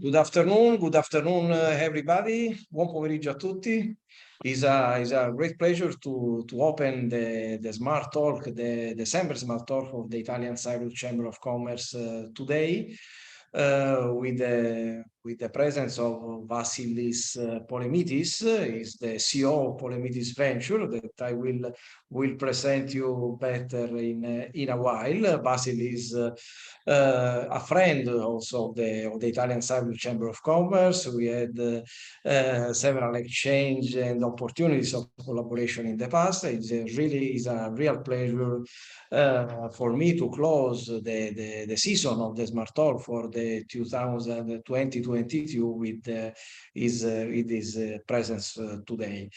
Good afternoon, everybody. Buon pomeriggio a tutti. It's a great pleasure to open the Smart Talk, the December Smart Talk of the Italian-Cypriot Chamber of Commerce today, with the presence of Vasilis Polemitis. Is the CEO of Polemitis Venture that I will present you better in a while. Vasilis is a friend also of the Italian-Cypriot Chamber of Commerce. We had several exchange and opportunities of collaboration in the past. It's a real pleasure for me to close the season of the Smart Talk for the 2020-22 with his presence today.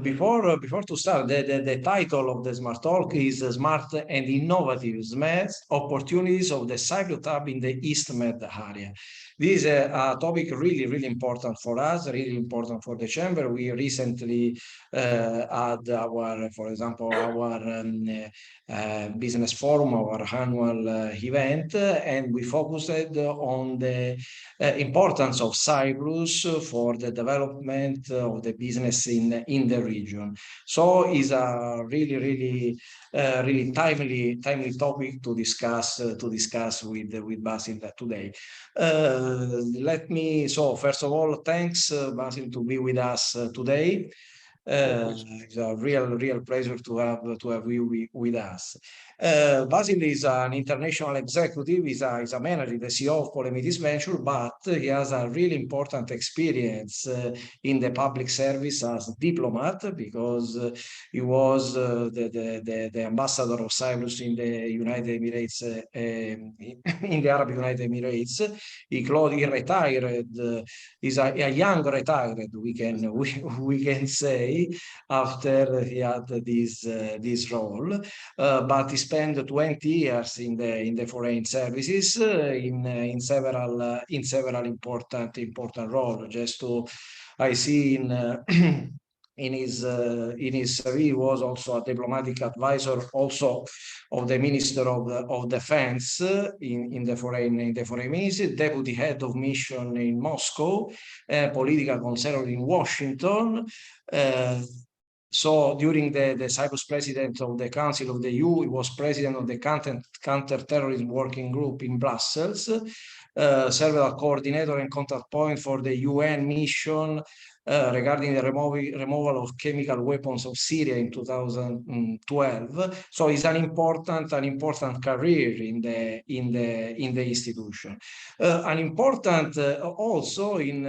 Before to start, the title of the Smart Talk is Smart and Innovative SMEs, Opportunities of the Cypriot Hub in the East Med area. This is a topic really important for us, really important for the Chamber. We recently had for example, our business forum, our annual event, and we focused on the importance of Cyprus for the development of the business in the region. So it's a really timely topic to discuss with Basil today. First of all, thanks Basil to be with us today. It's a real pleasure to have you with us. Basil is an international executive, he's a manager, the CEO of Polemitis Venture, but he has a really important experience in the public service as diplomat, because he was the ambassador of Cyprus in the United Emirates, in the Arab United Emirates. He retired. He's a young retired, we can say, after he had this role, but he spent 20 years in the foreign services in several important roles. I see in his CV, he was also a diplomatic advisor also of the Minister of Defense in the foreign ministry, deputy head of mission in Moscow, political consultant in Washington. So during the Cyprus president of the Council of the EU, he was president of the counter-terrorism working group in Brussels, served as coordinator and contact point for the UN mission regarding the removal of chemical weapons of Syria in 2012. So it's an important career in the institution. An important also in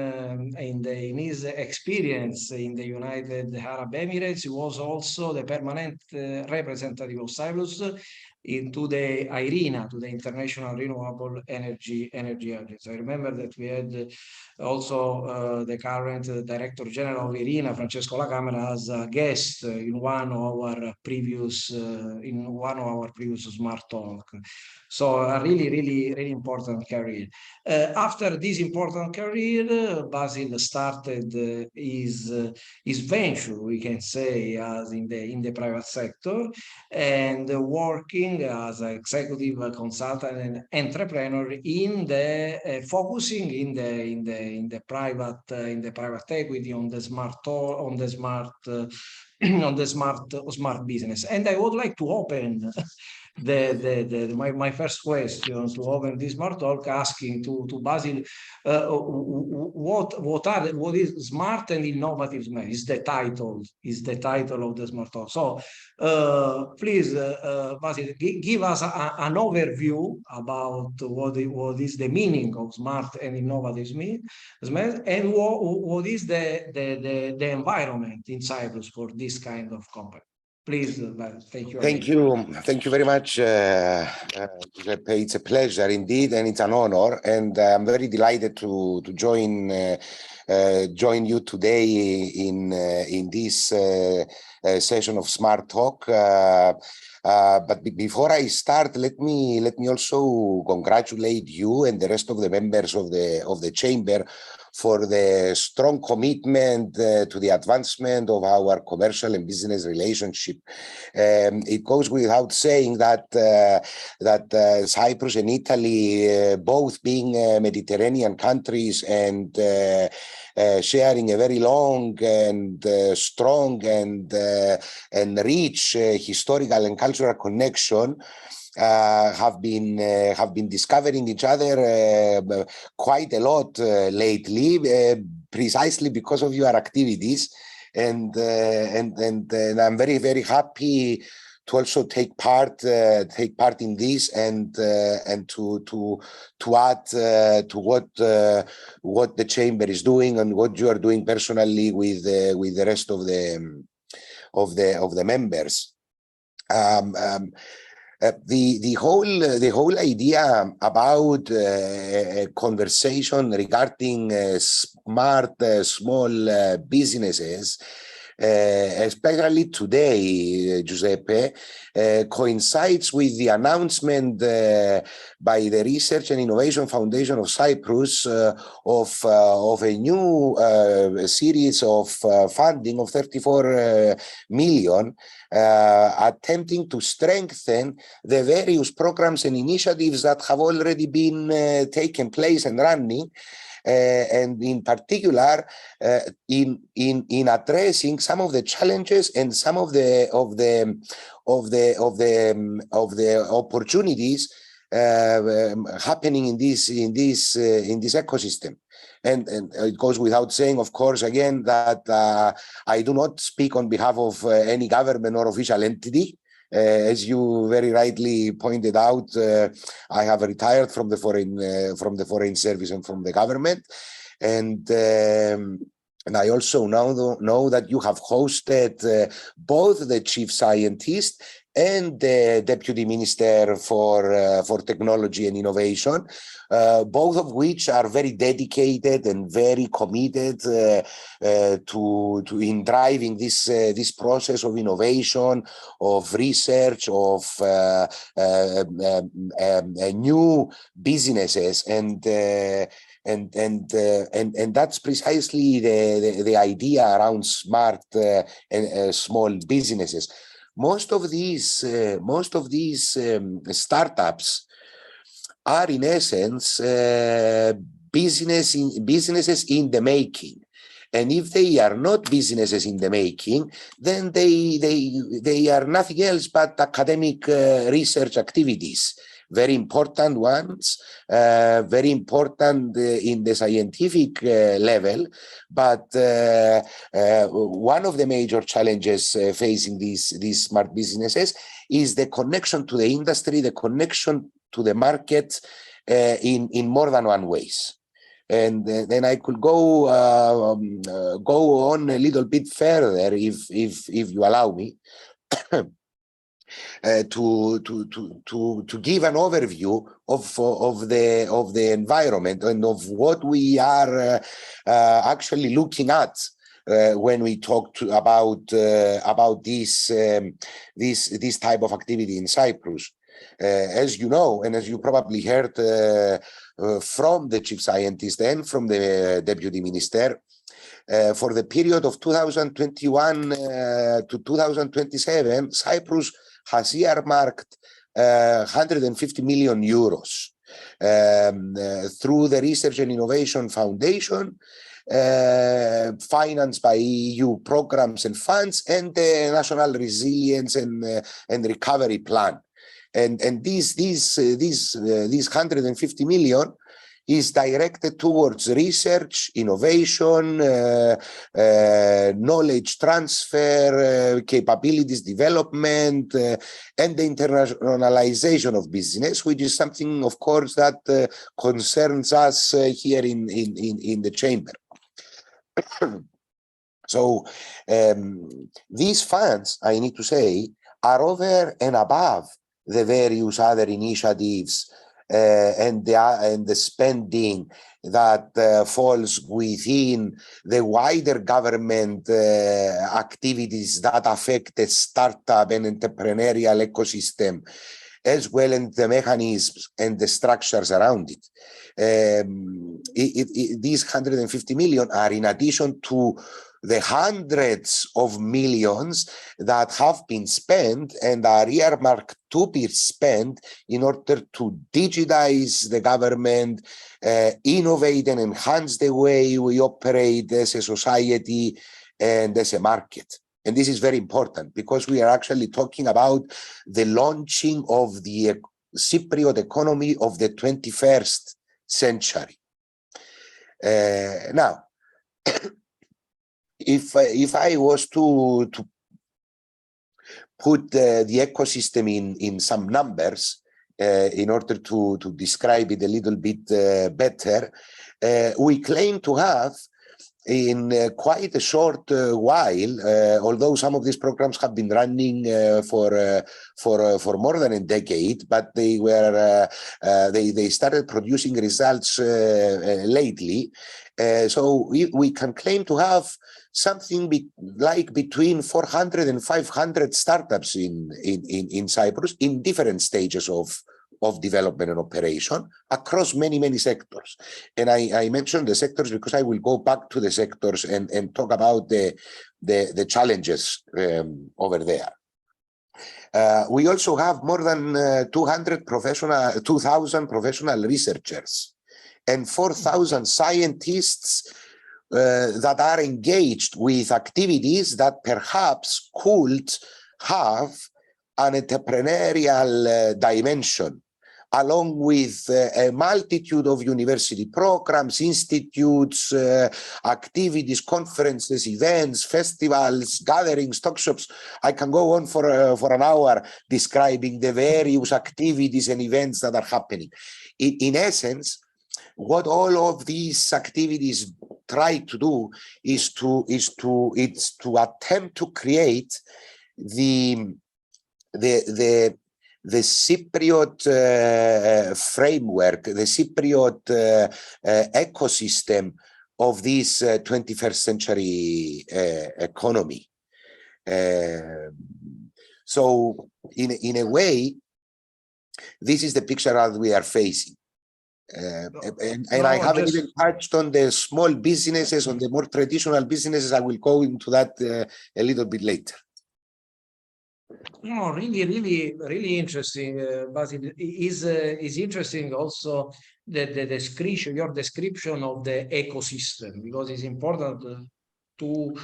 his experience in the United Arab Emirates, he was also the permanent representative of Cyprus into the IRENA, to the International Renewable Energy Agency. I remember that we had also the current Director General of IRENA, Francesco La Camera, as a guest in one of our previous Smart Talk. So a really important career. After this important career, Basil started his venture, we can say, as in the private sector, and working as an executive consultant and entrepreneur in the focusing in the private equity, on the smart business. And I would like to open my first question to open this Smart Talk, asking to Basil what is smart and innovative SME? Is the title of the Smart Talk. So please, Basil, give us an overview about what is the meaning of smart and innovative SME, and what is the environment in Cyprus for this kind of company. Please, thank you. Thank you very much, Giuseppe. It's a pleasure indeed, and it's an honor. And I'm very delighted to join you today in this session of Smart Talk. But before I start, let me also congratulate you and the rest of the members of the chamber for the strong commitment to the advancement of our commercial and business relationship. It goes without saying that Cyprus and Italy, both being Mediterranean countries and sharing a very long and strong and rich historical and cultural connection, have been discovering each other quite a lot lately, precisely because of your activities, and I'm very, very happy to also take part in this and to add to what the chamber is doing and what you are doing personally with the rest of the members. The whole idea about a conversation regarding smart small businesses, especially today, Giuseppe, coincides with the announcement by the Research and Innovation Foundation of Cyprus of a new series of funding of 34 million, attempting to strengthen the various programs and initiatives that have already been taken place and running, and in particular in addressing some of the challenges and some of the opportunities happening in this ecosystem. And it goes without saying, of course, again, that I do not speak on behalf of any government or official entity. As you very rightly pointed out, I have retired from the foreign service and from the government, and I also know that you have hosted both the chief scientist and the deputy minister for technology and innovation, both of which are very dedicated and very committed to in driving this process of innovation, of research, of new businesses, and that's precisely the idea around smart and small businesses. Most of these startups are in essence businesses in the making, and if they are not businesses in the making, then they are nothing else but academic research activities. Very important ones, very important in the scientific level, but one of the major challenges facing these smart businesses is the connection to the industry, the connection to the market in more than one ways. And then I could go on a little bit further if you allow me. To give an overview of the environment and of what we are actually looking at when we talk about this type of activity in Cyprus. As you know, and as you probably heard from the chief scientist and from the deputy minister, for the period of 2021 to 2027, Cyprus has earmarked 150 million euros through the Research and Innovation Foundation, financed by EU programs and funds, and the National Resilience and Recovery Plan. And these 150 million is directed towards research, innovation, knowledge transfer, capabilities development, and the internationalization of business, which is something, of course, that concerns us here in the chamber. So these funds, I need to say, are over and above the various other initiatives and the spending that falls within the wider government activities that affect the startup and entrepreneurial ecosystem, as well as the mechanisms and the structures around it. These 150 million are in addition to the hundreds of millions that have been spent and are earmarked to be spent in order to digitize the government, innovate and enhance the way we operate as a society and as a market. And this is very important because we are actually talking about the launching of the Cypriot economy of the 21st century. Now, if I was to put the ecosystem in some numbers in order to describe it a little bit better, we claim to have in quite a short while, although some of these programs have been running for more than a decade, but they were they started producing results lately. So we can claim to have something like between 400 and 500 startups in Cyprus in different stages of development and operation across many sectors. And I mentioned the sectors because I will go back to the sectors and talk about the challenges over there. We also have more than 2,000 professional researchers and 4,000 scientists that are engaged with activities that perhaps could have an entrepreneurial dimension, along with a multitude of university programs, institutes, activities, conferences, events, festivals, gatherings, talk shops. I can go on for an hour describing the various activities and events that are happening. In essence, what all of these activities try to do is to attempt to create the Cypriot framework, the Cypriot ecosystem of this 21st century economy. So in a way, this is the picture that we are facing. And I haven't even touched on the small businesses, on the more traditional businesses. I will go into that a little bit later. No, really interesting, Vasilis. Is interesting also the description, your description of the ecosystem, because it's important to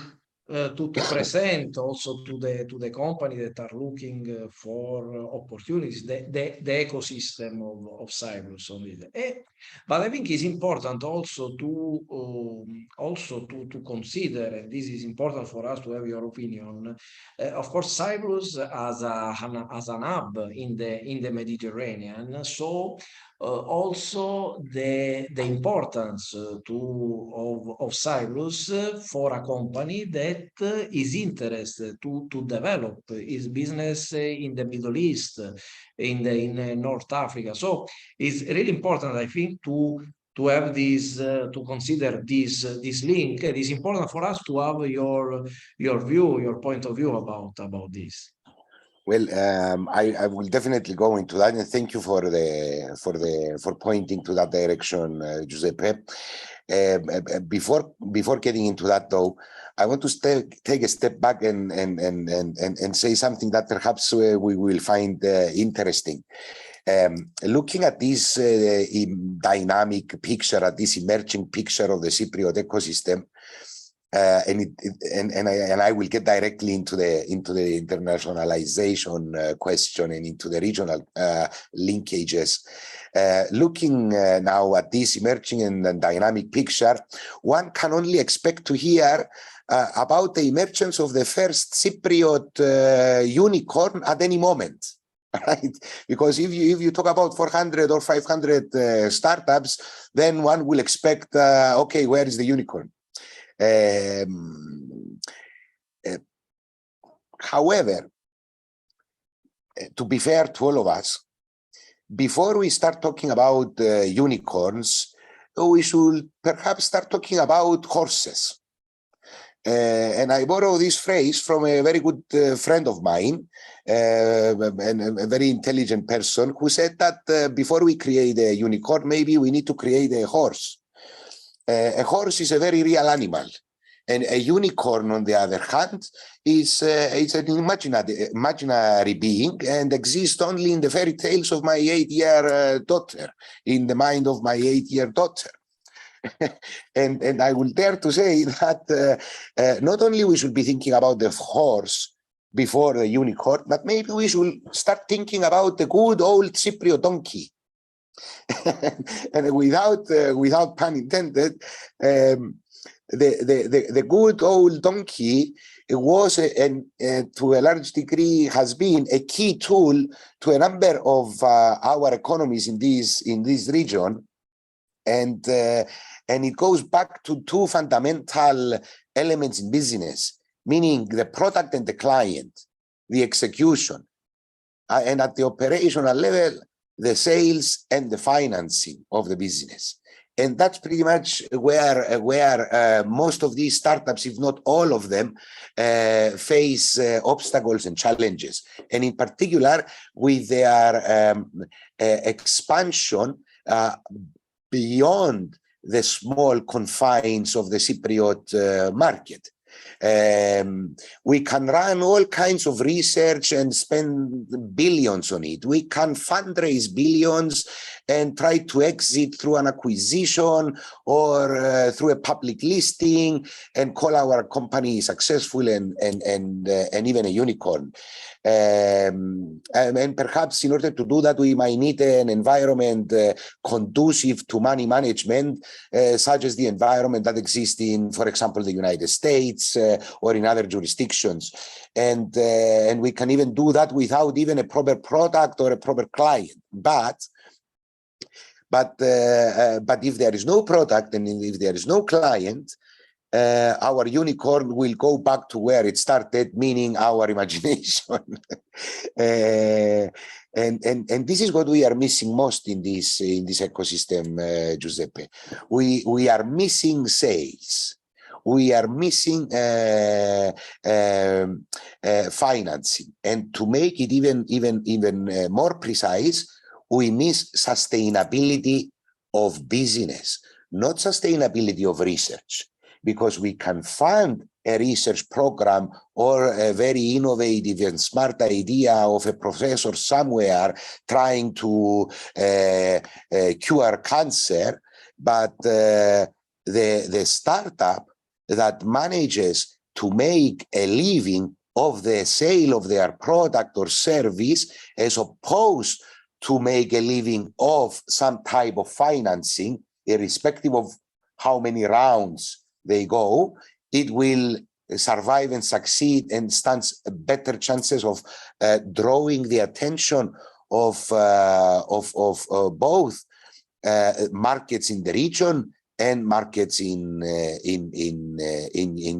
present also to the company that are looking for opportunities, the ecosystem of Cyprus on it. But I think it's important also to consider, and this is important for us to have your opinion. Of course, Cyprus as an hub in the Mediterranean, so also the importance of Cyprus for a company that is interested to develop its business in the Middle East, in North Africa. So it's really important, I think, to have this, to consider this link. It is important for us to have your view, your point of view about this. Well, I will definitely go into that, and thank you for pointing to that direction, Giuseppe. Before getting into that, though, I want to take a step back and say something that perhaps we will find interesting. Looking at this dynamic picture, at this emerging picture of the Cypriot ecosystem, and I will get directly into the internationalization question and into the regional linkages. Looking now at this emerging and dynamic picture, one can only expect to hear about the emergence of the first Cypriot unicorn at any moment. Right? Because if you talk about 400 or 500 startups, then one will expect, okay, where is the unicorn? However, to be fair to all of us, before we start talking about unicorns, we should perhaps start talking about horses. And I borrow this phrase from a very good friend of mine, and a very intelligent person, who said that before we create a unicorn, maybe we need to create a horse. A horse is a very real animal. And a unicorn, on the other hand, is an imaginary being and exists only in the fairy tales of my 8-year daughter, in the mind of my 8-year daughter. And I will dare to say that not only we should be thinking about the horse before the unicorn, but maybe we should start thinking about the good old Cypriot donkey. And without pun intended, the good old donkey was, to a large degree, has been a key tool to a number of our economies in this region. And it goes back to two fundamental elements in business, meaning the product and the client, the execution, and at the operational level, the sales and the financing of the business. And that's pretty much where most of these startups, if not all of them, face obstacles and challenges. And in particular, with their expansion beyond the small confines of the Cypriot market. We can run all kinds of research and spend billions on it. We can fundraise billions and try to exit through an acquisition or through a public listing and call our company successful and even a unicorn. And perhaps in order to do that, we might need an environment conducive to money management, such as the environment that exists in, for example, the United States or in other jurisdictions. And we can even do that without even a proper product or a proper client. But if there is no product and if there is no client, our unicorn will go back to where it started, meaning our imagination. And this is what we are missing most in this ecosystem, Giuseppe. We are missing sales. We are missing financing, and to make it even more precise, we miss sustainability of business, not sustainability of research, because we can fund a research program or a very innovative and smart idea of a professor somewhere trying to cure cancer, but the startup that manages to make a living of the sale of their product or service, as opposed to make a living of some type of financing, irrespective of how many rounds they go, it will survive and succeed and stands better chances of drawing the attention of both markets in the region and markets in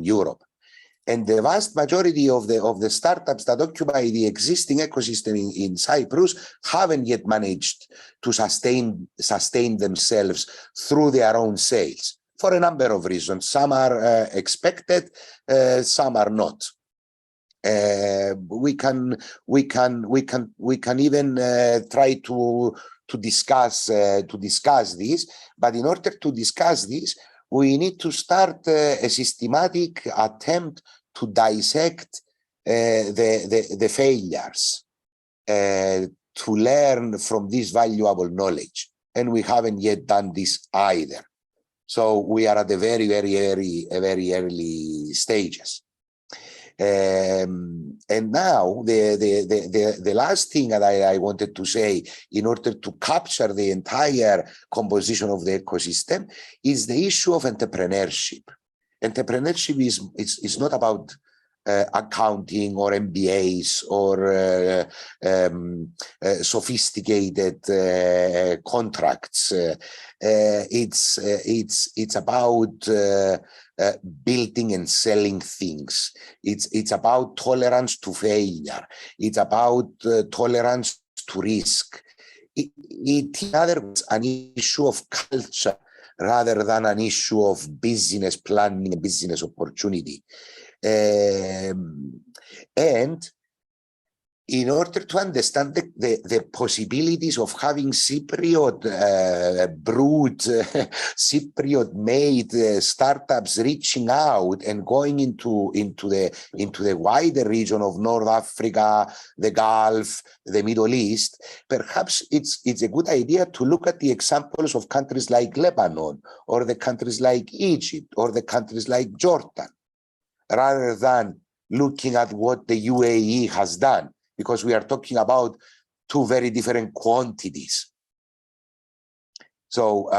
Europe. And the vast majority of the startups that occupy the existing ecosystem in Cyprus haven't yet managed to sustain themselves through their own sales for a number of reasons. Some are expected, some are not. We can even try to discuss this, but in order to discuss this, we need to start a systematic attempt to dissect the failures, to learn from this valuable knowledge. And we haven't yet done this either. So we are at the very early stages. And now the last thing that I wanted to say, in order to capture the entire composition of the ecosystem, is the issue of entrepreneurship. Entrepreneurship is not about accounting or MBAs or sophisticated contracts. It's about building and selling things. It's about tolerance to failure. It's about tolerance to risk. in other words, an issue of culture rather than an issue of business planning and business opportunity. And in order to understand the possibilities of having Cypriot brewed, Cypriot-made startups reaching out and going into the wider region of North Africa, the Gulf, the Middle East, perhaps it's a good idea to look at the examples of countries like Lebanon, or the countries like Egypt, or the countries like Jordan, rather than looking at what the UAE has done, because we are talking about two very different quantities. So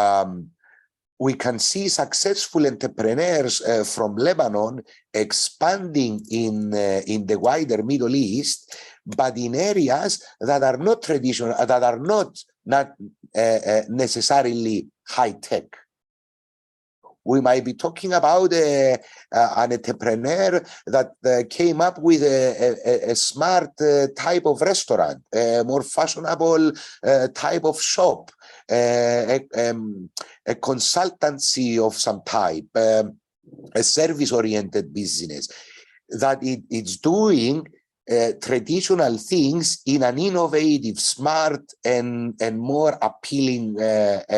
we can see successful entrepreneurs from Lebanon expanding in the wider Middle East, but in areas that are not traditional, that are not necessarily high tech. We might be talking about an entrepreneur that came up with a smart type of restaurant, a more fashionable type of shop, a consultancy of some type, a service-oriented business, that it's doing traditional things in an innovative, smart, and more appealing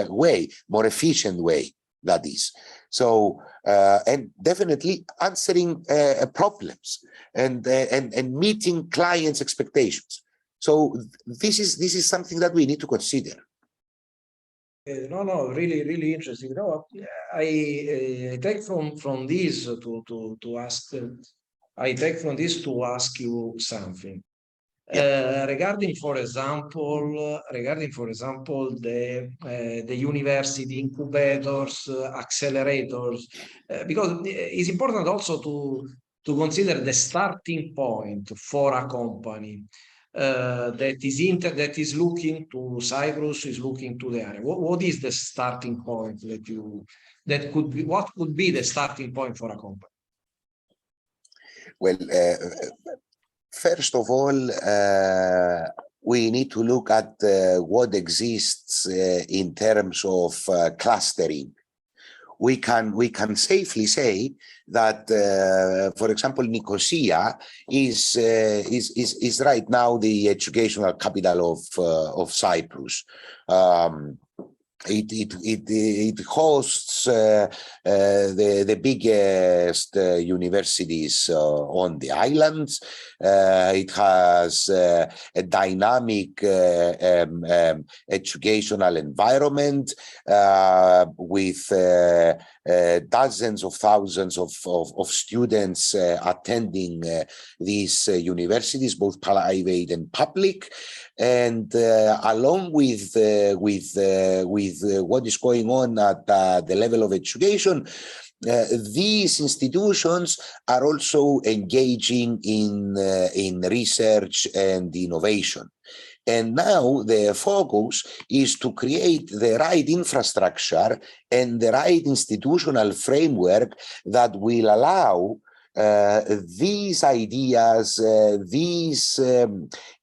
way, more efficient way, that is. So, and definitely answering problems and meeting clients' expectations. So this is something that we need to consider. No, really interesting. I take from this to ask. I take from this to ask you something. Regarding, for example, the university incubators, accelerators, because it's important also to consider the starting point for a company that is looking to Cyprus, is looking to the area. What is the starting point what could be the starting point for a company? Well, first of all, we need to look at what exists in terms of clustering. We can safely say that, for example, Nicosia is right now the educational capital of Cyprus. It hosts the biggest universities on the islands. It has a dynamic educational environment with dozens of thousands of students attending these universities, both private and public. And along with what is going on at the level of education, these institutions are also engaging in research and innovation. And now the focus is to create the right infrastructure and the right institutional framework that will allow these ideas, these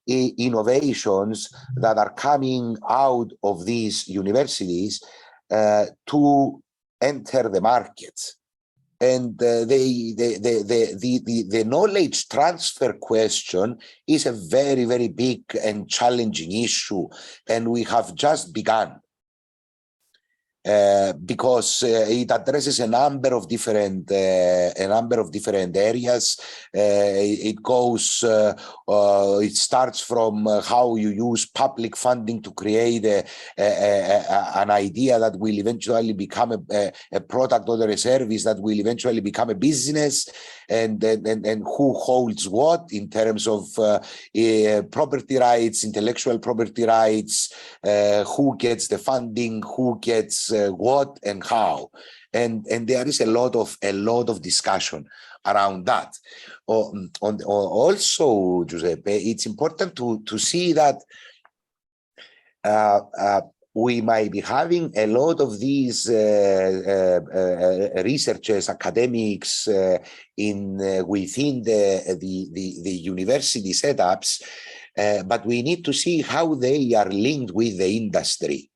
innovations that are coming out of these universities to enter the markets. And the knowledge transfer question is a very, very big and challenging issue, and we have just begun. Because it addresses a number of different areas. It starts from how you use public funding to create an idea that will eventually become a product or a service that will eventually become a business, and who holds what in terms of property rights, intellectual property rights, who gets the funding, who gets what and how, and there is a lot of discussion around that. Also, Giuseppe, it's important to see that we might be having a lot of these researchers, academics within the university setups but we need to see how they are linked with the industry.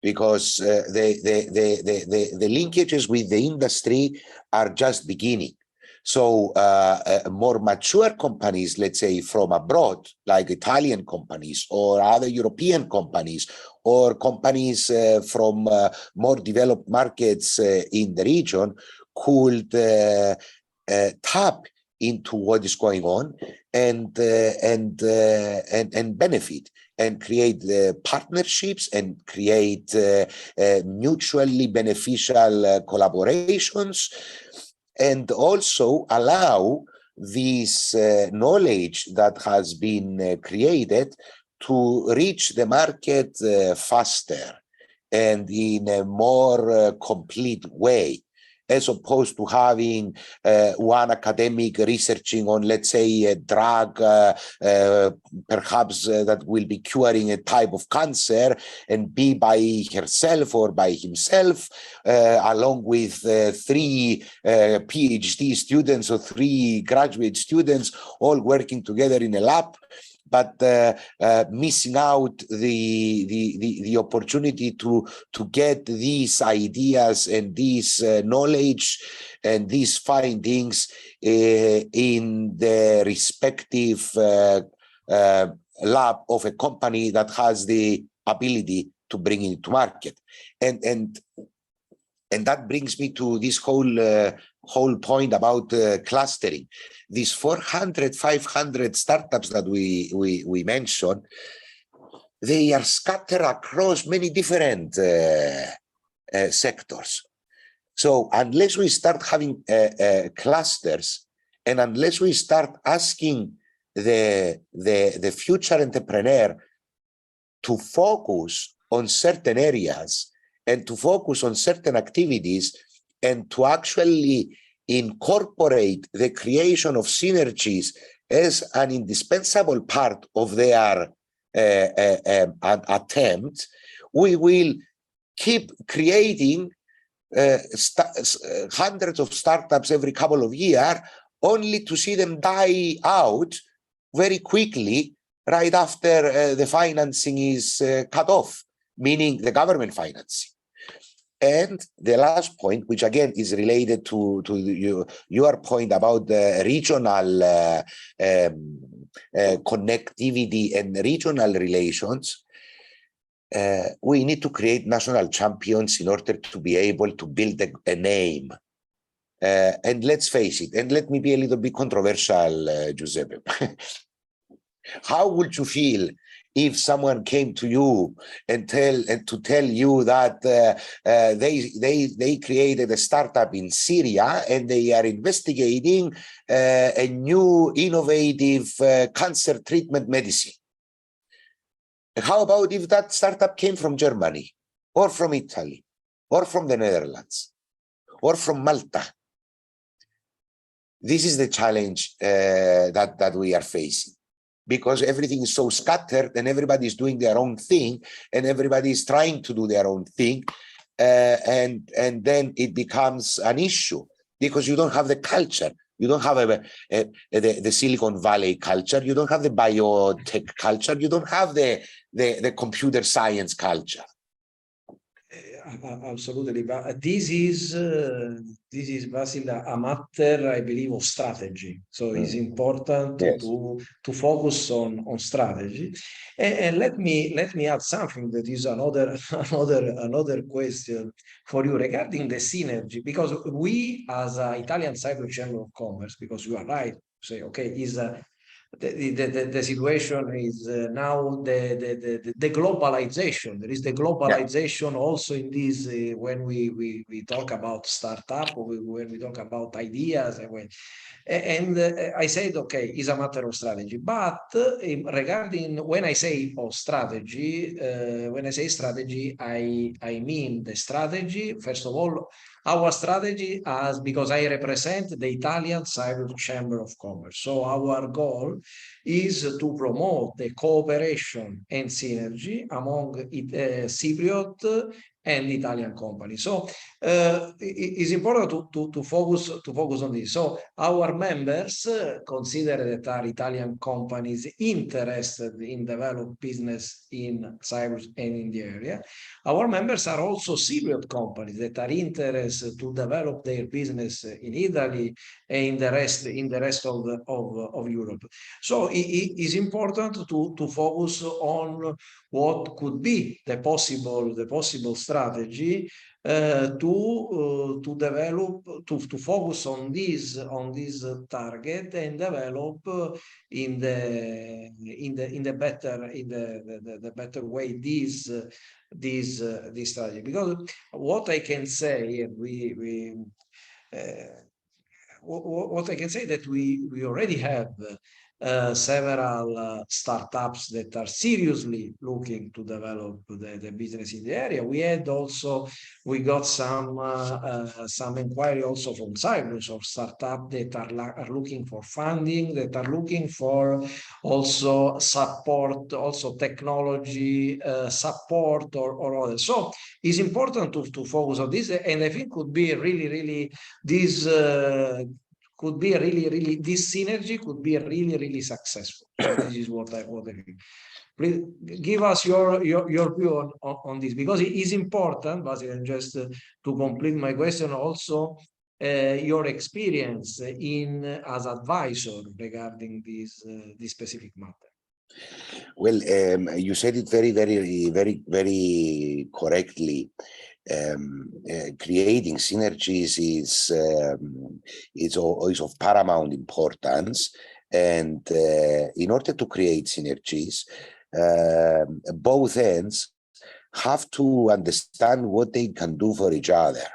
Because the linkages with the industry are just beginning. So more mature companies, let's say from abroad, like Italian companies or other European companies, or companies from more developed markets in the region, could tap into what is going on and benefit and create partnerships and create mutually beneficial collaborations, and also allow this knowledge that has been created to reach the market faster and in a more complete way, as opposed to having one academic researching on, let's say, a drug, perhaps that will be curing a type of cancer, and be by herself or by himself, along with 3 PhD students or 3 graduate students, all working together in a lab, but missing out the opportunity to get these ideas and these knowledge and these findings in the respective lab of a company that has the ability to bring it to market. And that brings me to this whole point about clustering. These 400, 500 startups that we mentioned, they are scattered across many different sectors. So unless we start having clusters, and unless we start asking the future entrepreneur to focus on certain areas and to focus on certain activities, and to actually incorporate the creation of synergies as an indispensable part of their attempt, we will keep creating hundreds of startups every couple of years, only to see them die out very quickly right after the financing is cut off, meaning the government financing. And the last point, which again is related to your point about the regional connectivity and regional relations, we need to create national champions in order to be able to build a name. And let's face it, and let me be a little bit controversial, Giuseppe. How would you feel if someone came to you and tell you that they created a startup in Syria and they are investigating a new innovative cancer treatment medicine? How about if that startup came from Germany or from Italy or from the Netherlands or from Malta? This is the challenge that we are facing, because everything is so scattered and everybody is doing their own thing and everybody is trying to do their own thing. And then it becomes an issue because you don't have the culture. You don't have the Silicon Valley culture. You don't have the biotech culture. You don't have the computer science culture. Absolutely, but this is Vasil, a matter, I believe, of strategy. So it's important to focus on strategy. And let me add something that is another question for you regarding the synergy, because we as an Italian-Cypriot Chamber of Commerce, because you are right, say okay, is the situation is now the globalization. There is the globalization also in this when we talk about startup, or when we talk about ideas, and I said, okay, it's a matter of strategy. But regarding when I say strategy, I mean the strategy. First of all, our strategy as because I represent the Italian-Cypriot Chamber of Commerce. So our goal is to promote the cooperation and synergy among Cypriot and Italian companies. So it's important to focus on this. So our members consider that are Italian companies interested in develop business in Cyprus and in the area. Our members are also Cypriot companies that are interested to develop their business in Italy and in the rest of Europe. So it is important to focus on what could be the possible strategy to develop, to focus on this target and develop in the better way this strategy. Because what I can say, what I can say that we already have several startups that are seriously looking to develop the business in the area. We got some inquiry also from Cyprus of startups that are looking for funding, that are looking for also support, also technology support or other. So it's important to focus on this, and I think could be really this. This synergy could be really successful. So this is what I think. Please give us your view on this, because it is important, Vasilis, and just to complete my question also, your experience as advisor regarding this specific matter. Well, you said it very correctly. Creating synergies is of paramount importance, and in order to create synergies, both ends have to understand what they can do for each other.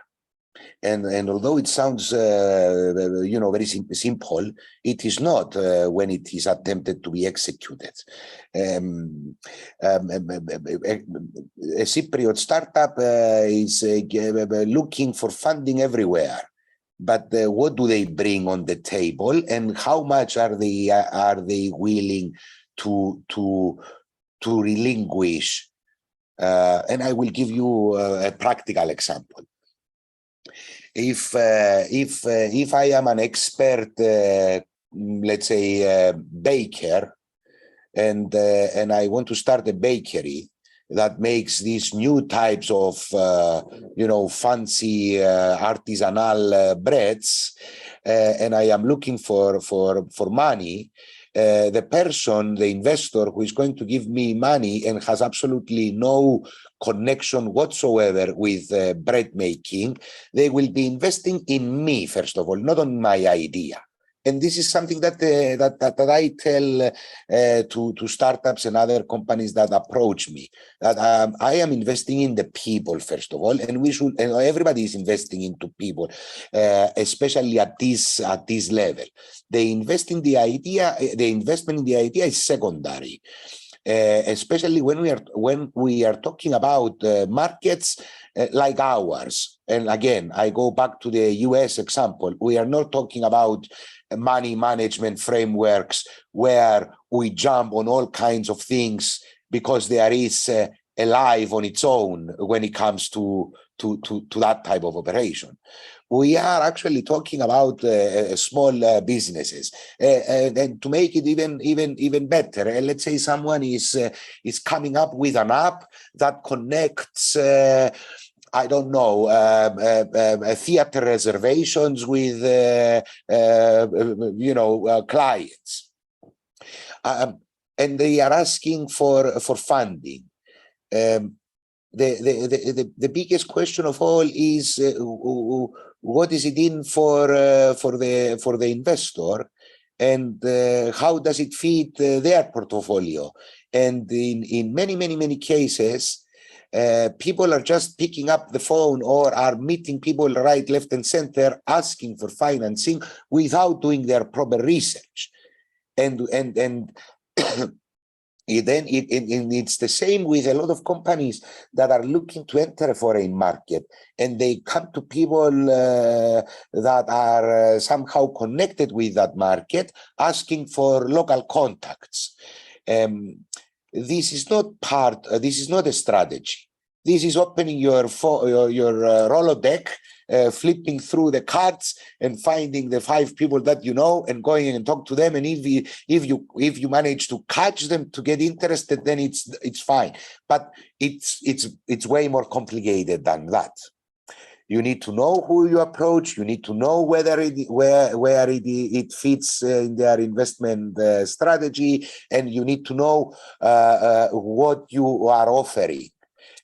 And although it sounds very simple, it is not when it is attempted to be executed. A Cypriot startup is looking for funding everywhere, but what do they bring on the table, and how much are they willing to relinquish? And I will give you a practical example. If I am an expert, let's say baker, and I want to start a bakery that makes these new types of fancy artisanal breads, and I am looking for money, the investor who is going to give me money and has absolutely no connection whatsoever with bread making, they will be investing in me, first of all, not on my idea. And this is something that I tell to startups and other companies that approach me, that I am investing in the people, first of all, and everybody is investing into people, especially at this level. The investment in the idea is secondary. Especially when we are talking about markets like ours. And again, I go back to the US example. We are not talking about money management frameworks where we jump on all kinds of things because there is a life on its own when it comes to that type of operation. We are actually talking about small businesses, and to make it even better, let's say someone is coming up with an app that connects, I don't know, theater reservations with clients, and they are asking for funding. The biggest question of all is what is it in for the investor, and how does it fit their portfolio? And in many cases, people are just picking up the phone or are meeting people right, left, and center asking for financing without doing their proper research, and it's the same with a lot of companies that are looking to enter a foreign market, and they come to people that are somehow connected with that market, asking for local contacts. This is not a strategy. This is opening your Rolodex, flipping through the cards and finding the 5 people that you know and going and talk to them. And if you manage to catch them to get interested, then it's fine. But it's way more complicated than that. You need to know who you approach. You need to know whether it fits in their investment strategy, and you need to know what you are offering.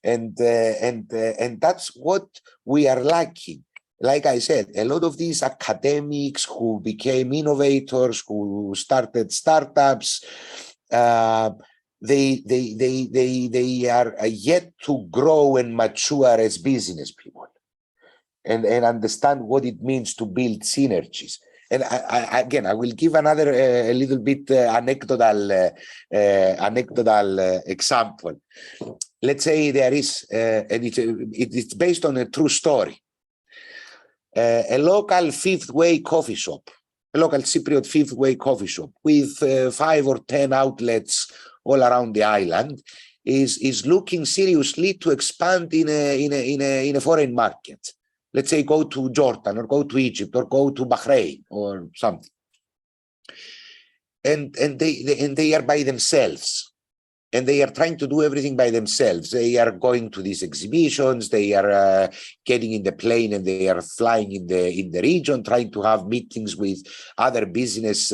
And that's what we are lacking. Like I said, a lot of these academics who became innovators, who started startups, they are yet to grow and mature as business people, and understand what it means to build synergies. And I will give another a little bit anecdotal example. Let's say there is, and it's based on a true story, a local fifth way coffee shop, a local Cypriot fifth way coffee shop with 5 or 10 outlets all around the island is looking seriously to expand in a foreign market. Let's say go to Jordan or go to Egypt or go to Bahrain or something. And they are by themselves. And they are trying to do everything by themselves. They are going to these exhibitions. They are getting in the plane and they are flying in the region, trying to have meetings with other business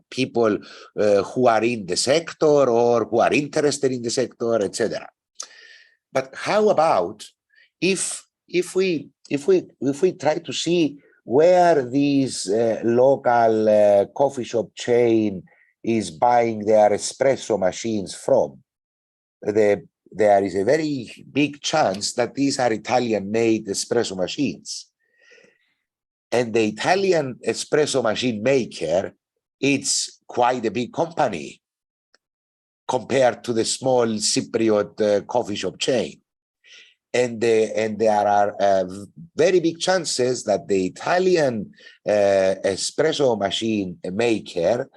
people who are in the sector or who are interested in the sector, etc. But how about if we try to see where this local coffee shop chain is buying their espresso machines from? There is a very big chance that these are Italian-made espresso machines. And the Italian espresso machine maker, it's quite a big company compared to the small Cypriot coffee shop chain. And there are very big chances that the Italian espresso machine maker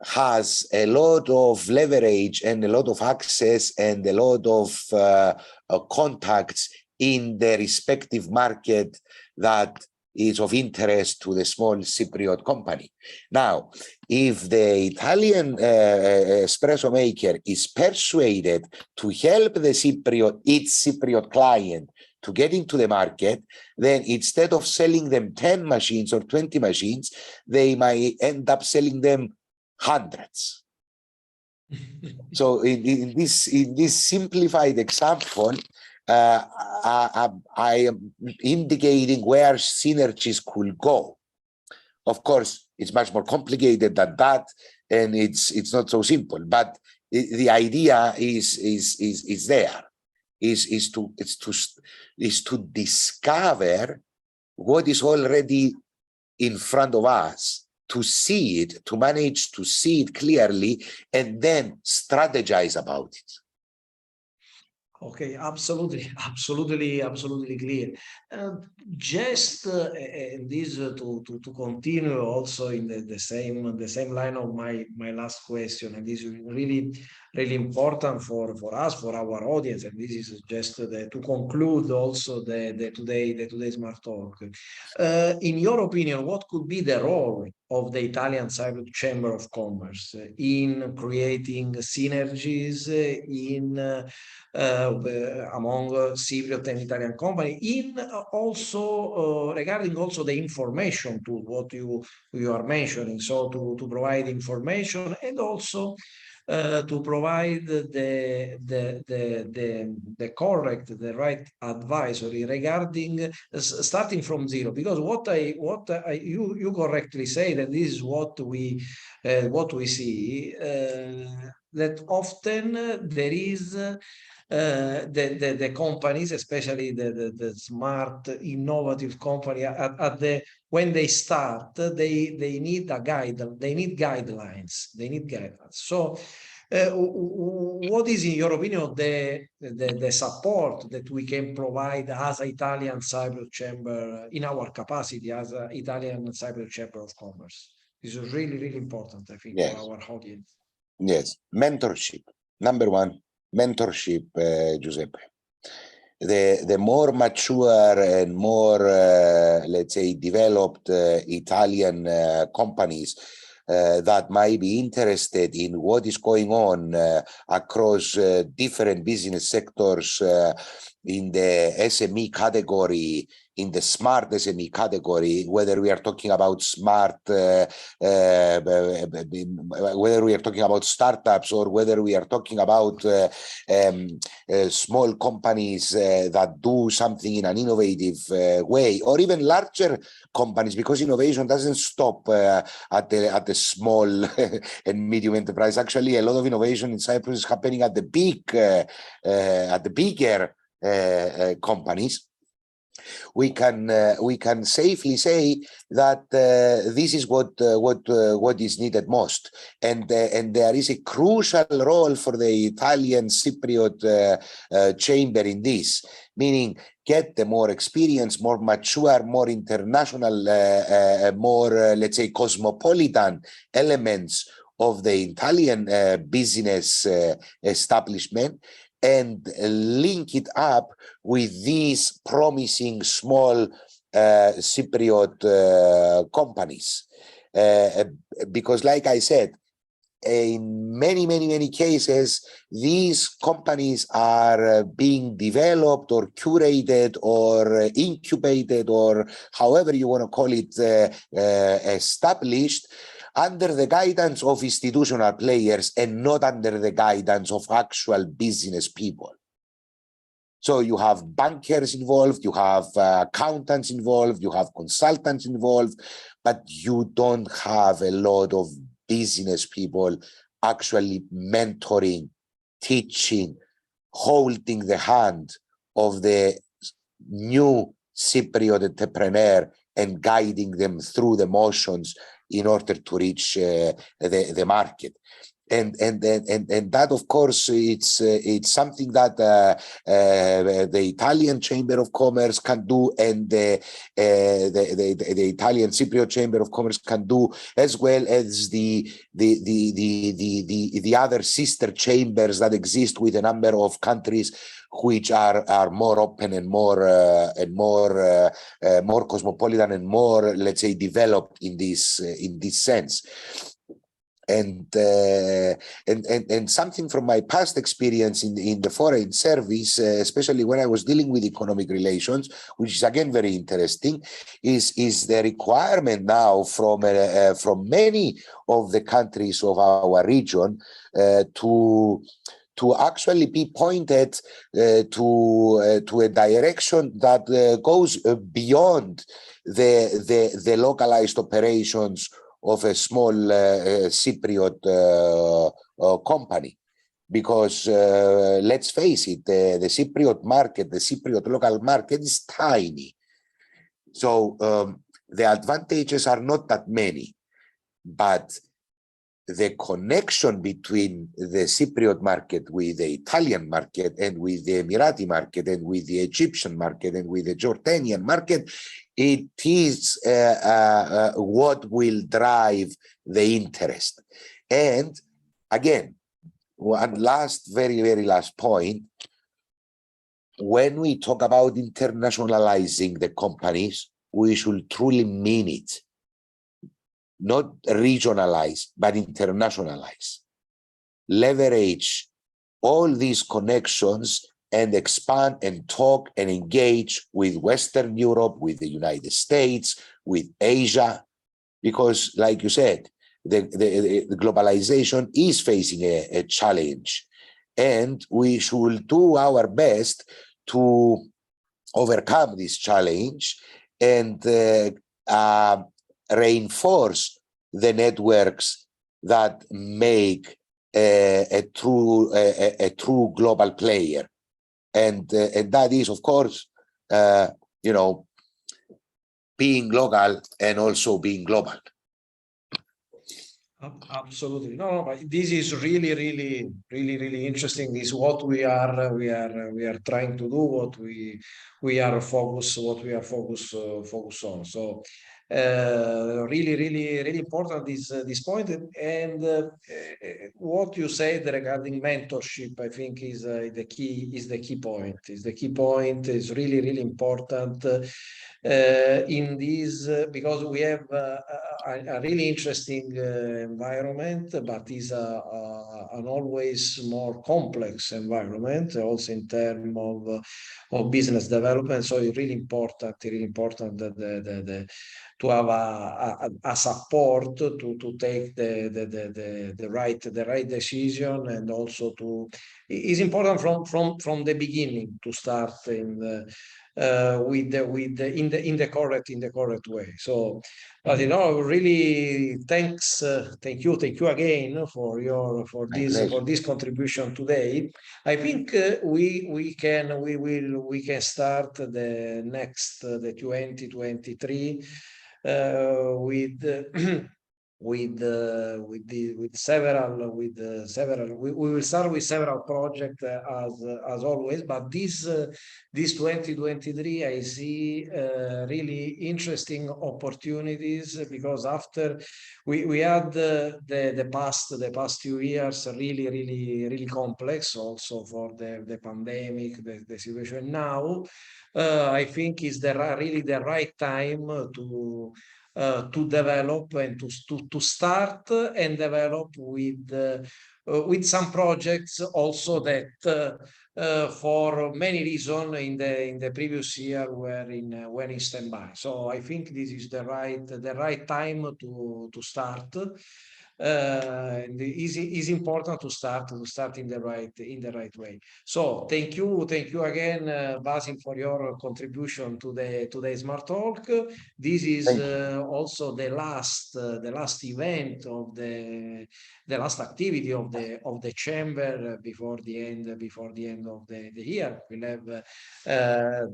has a lot of leverage and a lot of access and a lot of contacts in the respective market that is of interest to the small Cypriot company. Now, if the Italian espresso maker is persuaded to help its Cypriot client to get into the market, then instead of selling them 10 machines or 20 machines, they might end up selling them hundreds. So in this simplified example, I am indicating where synergies could go. Of course, it's much more complicated than that, and it's not so simple. But the idea is there, is to discover what is already in front of us, to see it, to manage to see it clearly, and then strategize about it. Okay, absolutely clear. Just this to continue also in the same line of my last question, and this is really important for us, for our audience, and this is just to conclude also the today's smart talk. In your opinion, what could be the role of the Italian-Cypriot Chamber of Commerce in creating synergies among Cypriot and Italian company, in also regarding also the information to what you are mentioning, so to provide information and also to provide the correct, the right advisory regarding starting from zero, because you correctly say that this is what we see, that often there is the companies, especially the smart, innovative company, when they start, they need a guide, they need guidelines. So, what is, in your opinion, the support that we can provide as Italian-Cypriot Chamber in our capacity as Italian-Cypriot Chamber of Commerce? This is really important, I think, for our audience. Yes, mentorship. Number one, mentorship, Giuseppe. The more mature and more, let's say, developed Italian companies that might be interested in what is going on across different business sectors in the SME category, in the smart SME category, whether we are talking about smart, whether we are talking about startups or whether we are talking about small companies that do something in an innovative way, or even larger companies, because innovation doesn't stop at the small and medium enterprise. Actually, a lot of innovation in Cyprus is happening at the bigger companies. We can safely say that this is what is needed most, and there is a crucial role for the Italian-Cypriot chamber in this, meaning get the more experienced, more mature, more international, more let's say cosmopolitan elements of the Italian business establishment, and link it up with these promising small Cypriot companies. Because like I said, in many cases, these companies are being developed or curated or incubated, or however you want to call it, established under the guidance of institutional players and not under the guidance of actual business people. So you have bankers involved, you have accountants involved, you have consultants involved, but you don't have a lot of business people actually mentoring, teaching, holding the hand of the new Cypriot entrepreneur and guiding them through the motions in order to reach the market. And that, of course, it's something that the Italian Chamber of Commerce can do, and the Italian-Cypriot Chamber of Commerce can do, as well as the other sister chambers that exist with a number of countries which are more open and more cosmopolitan and more, let's say, developed in this sense. And something from my past experience in the foreign service, especially when I was dealing with economic relations, which is again very interesting, is the requirement now from many of the countries of our region to actually be pointed to a direction that goes beyond the localized operations of a small Cypriot company. Because let's face it, the Cypriot market, the Cypriot local market is tiny. So the advantages are not that many, but the connection between the Cypriot market with the Italian market and with the Emirati market and with the Egyptian market and with the Jordanian market, it is what will drive the interest. And again, one very last point, when we talk about internationalizing the companies, we should truly mean it. Not regionalize, but internationalize. Leverage all these connections and expand and talk and engage with Western Europe, with the United States, with Asia, because like you said, the globalization is facing a challenge, and we should do our best to overcome this challenge and reinforce the networks that make a true global player, and that is, of course, being local and also being global. Absolutely, no, but this is really interesting. This is what we are trying to do, what we are focused on. So Really important this point. And what you said regarding mentorship, I think is the key point. Is really important in this because we have a really interesting environment, but is an always more complex environment, also in terms of business development. So it's really important that to have a support to take the right decision, and also it's important from the beginning to start in the correct way. So, but really thank you again for this contribution today. I think we can start the next the 2023 with several we will start with several projects as always, but this 2023 I see really interesting opportunities, because after we had the past few years really complex, also for the pandemic, the situation now. I think is really the right time to develop and to start and develop with some projects also that for many reasons in the previous year were in standby. So I think this is the right time to start. And is important to start in the right way. So thank you again, Vasil, for your contribution to the Smart Talk. This is also the last event of the last activity of the chamber before the end of the year. We'll have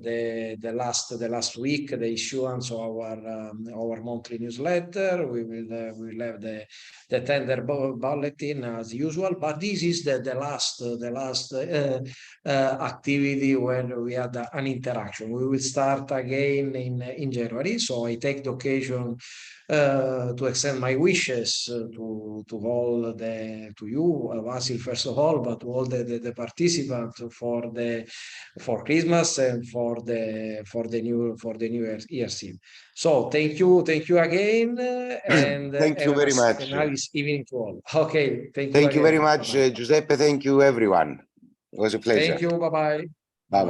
the last week the issuance of our monthly newsletter. We'll have the tender bulletin as usual, but this is the last activity when we had an interaction. We will start again in January. So I take the occasion to extend my wishes to you, Vasil, first of all, but to all the participants for Christmas and for the new year's Eve. So thank you again, and thank you very much. A nice evening to all. Okay, thank you very much, Giuseppe. Thank you, everyone. It was a pleasure. Thank you. Bye bye.